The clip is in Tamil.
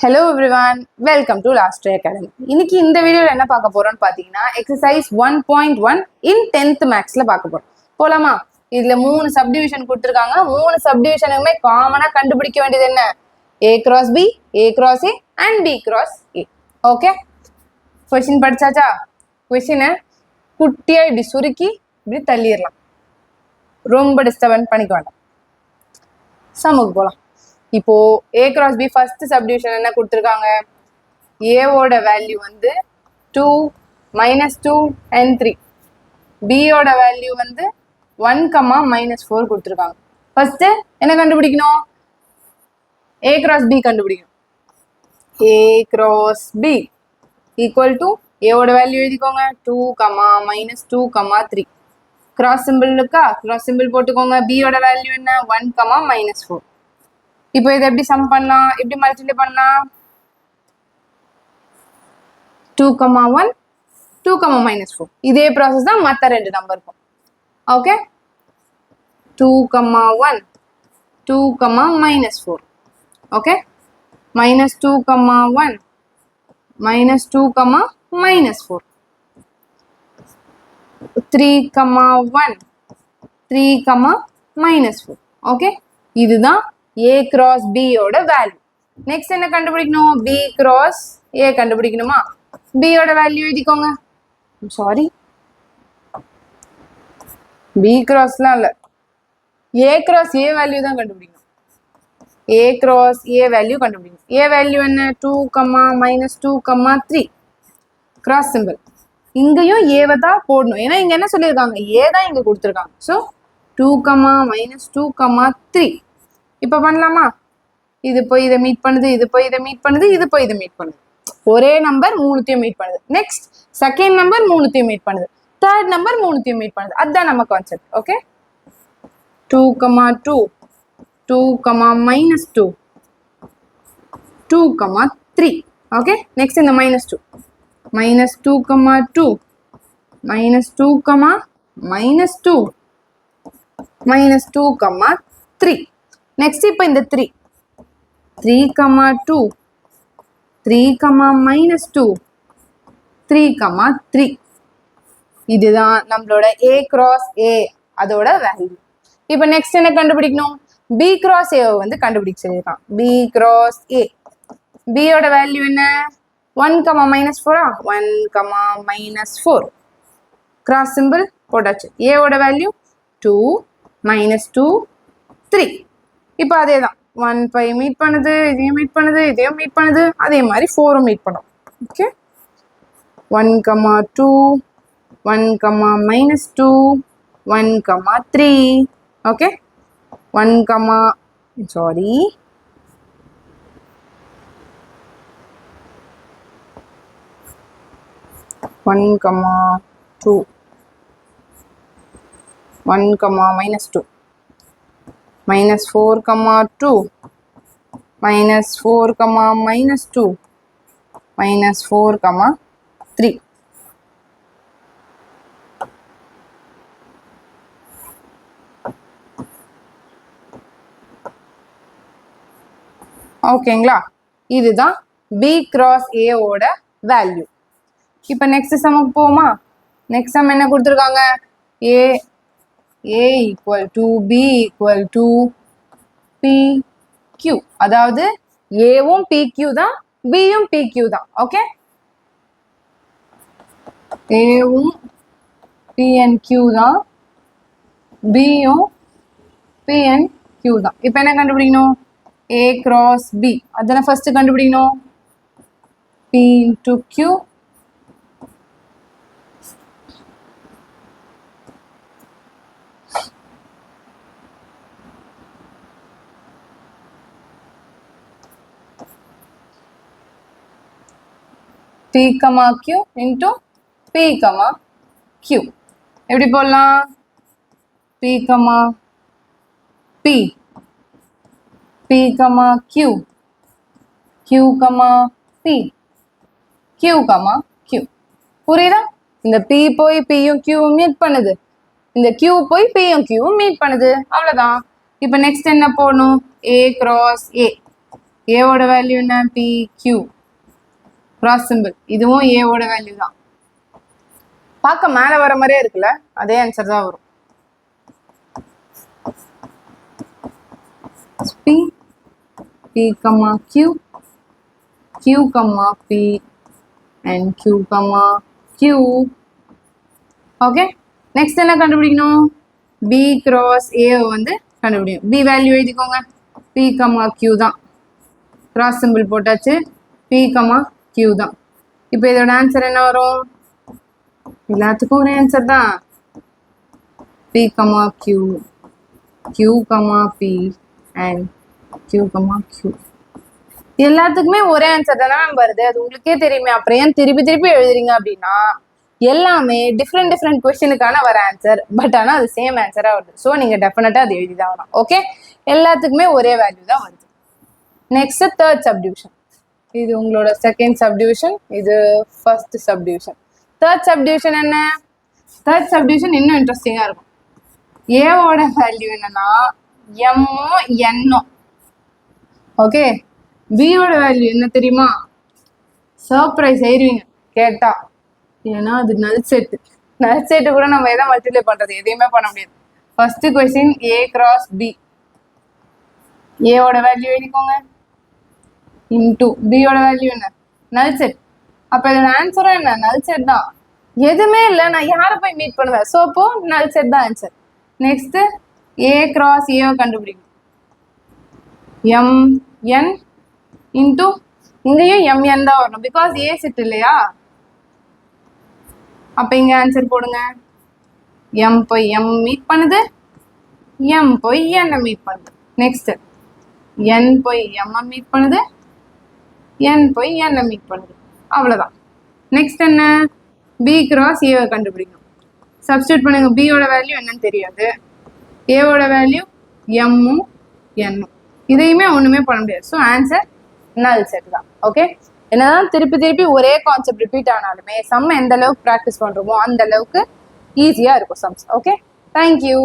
Hello everyone, welcome to Last Day Academy. இன்னைக்கு இந்த வீடியோல என்ன பார்க்க போறோம்னு பாத்தீங்கன்னா எக்ஸசைஸ் 1.1 in 10th மேக்ஸ்ல பார்க்க போறோம். போலாமா? இதுல 3 சப்டிவிஷன் கொடுத்திருக்காங்க. 3 சப்டிவிஷனுமே காமனா கண்டுபிடிக்க வேண்டியது என்ன? A cross B, A cross A and B cross A. Okay? Question படிச்சாச்சா? क्वेश्चனை குட்டியா இப்படி சுருக்கி இப்படி தள்ளிரலாம். ரொம்ப டிஸ்டர்பன்ஸ் பண்ணிக்க வேண்டாம். சமுக்கு போலாம். இப்போ A cross B first subdivision என்ன கொடுத்துருக்காங்க? ஏவோட வேல்யூ வந்து 2 -2 and 3. பியோட வேல்யூ வந்து 1, -4 கொடுத்துருக்காங்க. ஃபர்ஸ்ட் என்ன கண்டுபிடிக்கணும்? A cross B கண்டுபிடிக்கணும். A cross B equal to ஏவோட வேல்யூ எழுதிக்கோங்க 2, -2, 3. கிராஸ் சிம்பிள் இருக்கா? கிராஸ் சிம்பிள் போட்டுக்கோங்க. பியோட வேல்யூ என்ன? 1, -4. இப்போ இதை எப்படி சம் பண்ணலாம்? எப்படி மல்டிப்ளை பண்ணலாம்? 2, 1, 2, -4. இதே ப்ராசஸ் தான் மற்ற ரெண்டு நம்பருக்கும். ஓகே, 2, 1, 2, -4. ஓகே, -2, 1, -2, -4. 3, 1, 3, -4. ஓகே, இதுதான் A cross B யோட வேல்யூ. நெக்ஸ்ட் என்ன கண்டுபிடிக்கணும்? B cross A கண்டுபிடிக்கணுமா? B யோட வேல்யூ எழுதிக்கோங்க. சாரி, B crossலாம் இல்ல, A cross A வேல்யூ தான் கண்டுபிடிக்கணும். A cross A வேல்யூ கண்டுபிடிக்கணும். A வேல்யூ என்ன? 2, -2, 3. Cross simple. இங்கேயும் ஏவை தான் போடணும். ஏன்னா இங்க என்ன சொல்லியிருக்காங்க? ஏ தான் இங்க கொடுத்துருக்காங்க. ஸோ 2, -2, 3. இப்போ பண்ணலாமா? இது போய் இதை மீட் பண்ணுது, இது போய் இதை மீட் பண்ணுது, இது போய் இதை மீட் பண்ணுது. ஒரே நம்பர் மூணுத்தையும் மீட் பண்ணுது. நெக்ஸ்ட் செகண்ட் நம்பர் மூணுத்தையும் மீட் பண்ணுது. தேர்ட் நம்பர் மூணுத்தையும் மீட் பண்ணுது. அதுதான் நம்ம கான்செப்ட். ஓகே, 2, 2, 2, -2, 2, 3. ஓகே, நெக்ஸ்ட் இந்த -2, -2, 2, -2, -2, -2, 3. நெக்ஸ்ட் இப்போ இந்த 3, 3, 2, 3, -2, 3, 3. இதுதான் நம்மளோட A cross A அதோட வேல்யூ. இப்போ நெக்ஸ்ட் என்ன கண்டுபிடிக்கணும்? B cross A வந்து கண்டுபிடிக்க சொல்லியிருக்கான். B cross A. B யோட வேல்யூ என்ன? 1, -4. 1, -4. கிராஸ் சிம்பிள் போட்டாச்சு. A ஓட வேல்யூ 2, -2, 3. இப்போ அதே தான் 1, 5 மீட் பண்ணுது, இதையும் மீட் பண்ணுது, இதையும் மீட் பண்ணுது, அதே மாதிரி 4 மீட் பண்ணும். ஓகே, 1, 2, 1, -2, 1, 3. Okay, 1, sorry 1, 2, 1, -2, -4, 2, -4, -2, -4, 3. ஓகேங்களா? இதுதான் B cross A ஓட வேல்யூ. இப்போ நெக்ஸ்ட் சம்முக்கு போமா? நெக்ஸ்ட் சம் என்ன கொடுத்துருக்காங்க? A equal to B equal to PQ. அதாவது ஏவும் PQ தான், பியும் PQ தான். ஓகே, ஏவும் PNQ தான், பியும் PNQ தான். இப்போ என்ன கண்டுபிடிக்கணும்? A cross B. அதான ஃபர்ஸ்ட் கண்டுபிடிக்கணும். P into Q P, Q into P, Q. எப்படி போடலாம்? P, P, P, Q, Q, P, Q, Q. புரியுதா? இந்த P போய் Pயும் Qவும் மீட் பண்ணுது, இந்த Q போய் Pயும் Qவும் மீட் பண்ணுது. அவ்வளவுதான். இப்போ நெக்ஸ்ட் என்ன போடணும்? A cross A. ஏவோட வேல்யூ என்ன PQ கிராஸ் சிம்பிள் இதுவும் ஏவோட வேல்யூ தான் பார்க்க மேலே வர மாதிரியே இருக்குல்ல அதே ஆன்சர் தான் வரும் P P comma Q Q comma P and Q comma Q okay next என்ன கண்டுபிடிக்கணும் B cross A வந்து கண்டுபிடிக்கணும் B வேல்யூ எழுதிக்கோங்க P comma Q தான் கிராஸ் சிம்பிள் போட்டாச்சு P comma Q தான் இப்போ இதோட ஆன்சர் என்ன வரும் எல்லாத்துக்கும் ஒரே ஆன்சர் தான் P comma Q Q comma P and Q comma Q எல்லாத்துக்குமே ஒரே ஆன்சர் தானே வருது அது உங்களுக்கே தெரியுமே அப்புறம் ஏன் திருப்பி திருப்பி எழுதுறீங்க அப்படின்னா எல்லாமே டிஃப்ரெண்ட் கொஸ்டினுக்கான வர ஆன்சர் பட் ஆனால் அது சேம் ஆன்சராக வருது ஸோ நீங்கள் டெஃபினட்டாக அது எழுதி தான் வரணும் ஓகே எல்லாத்துக்குமே ஒரே வேல்யூ தான் வருது நெக்ஸ்ட் தேர்ட் சப்டிவிஷன் இது உங்களோட செகண்ட் சப்டிவிஷன் இது ஃபர்ஸ்ட் சப்டிவிஷன் தேர்ட் சப்டிவிஷன் என்ன தேர்ட் சப்டிவிஷன் இன்னும் இன்ட்ரெஸ்டிங்காக இருக்கும் ஏவோட வேல்யூ என்னன்னா எம்மோ என்னோ ஓகே பியோட வேல்யூ என்ன தெரியுமா சர்ப்ரைஸ் ஆயிருவீங்க கேட்டா ஏன்னா அது நல் செட்டு கூட நம்ம எதை மல்டிப்ளை பண்றது எதையுமே பண்ண முடியாது first question A cross B ஏவோட வேல்யூ எழுதிக்கோங்க இன்டூ பியோட வேல்யூ என்ன நல் செட் அப்ப இதோட ஆன்சரும் என்ன நல் செட் தான் எதுவுமே இல்லை நான் யாரை போய் மீட் பண்ணுவேன் ஸோ அப்போ நல் செட் தான் answer next A cross A கண்டுபிடிக்கும் MN இன்டூ இங்கேயும் MN தான் வரணும் பிகாஸ் A செட் இல்லையா அப்ப இங்க ஆன்சர் போடுங்க M போய் M மீட் பண்ணுது M போய் N மீட் பண்ணுது நெக்ஸ்ட் N போய் M மீட் பண்ணுது N போய் N மீட் பண்ணுது அவ்வளவுதான் நெக்ஸ்ட் என்ன B cross A கண்டுபிடிக்கும் சப்ஸ்டியூட் பண்ணுங்க B ஓட வேல்யூ என்னன்னு தெரியாது A ஓட வேல்யூ M-உம் N-உம் இதையுமே ஒண்ணுமே பண்ண முடியாது ஸோ ஆன்சர் நல் செட் தான் ஓகே என்னதான் திருப்பி ஒரே கான்செப்ட் ரிப்பீட் ஆனாலுமே சம் எந்த அளவுக்கு ப்ராக்டிஸ் பண்றோமோ அந்த அளவுக்கு ஈஸியா இருக்கும் சம்ஸ் ஓகே தேங்க்யூ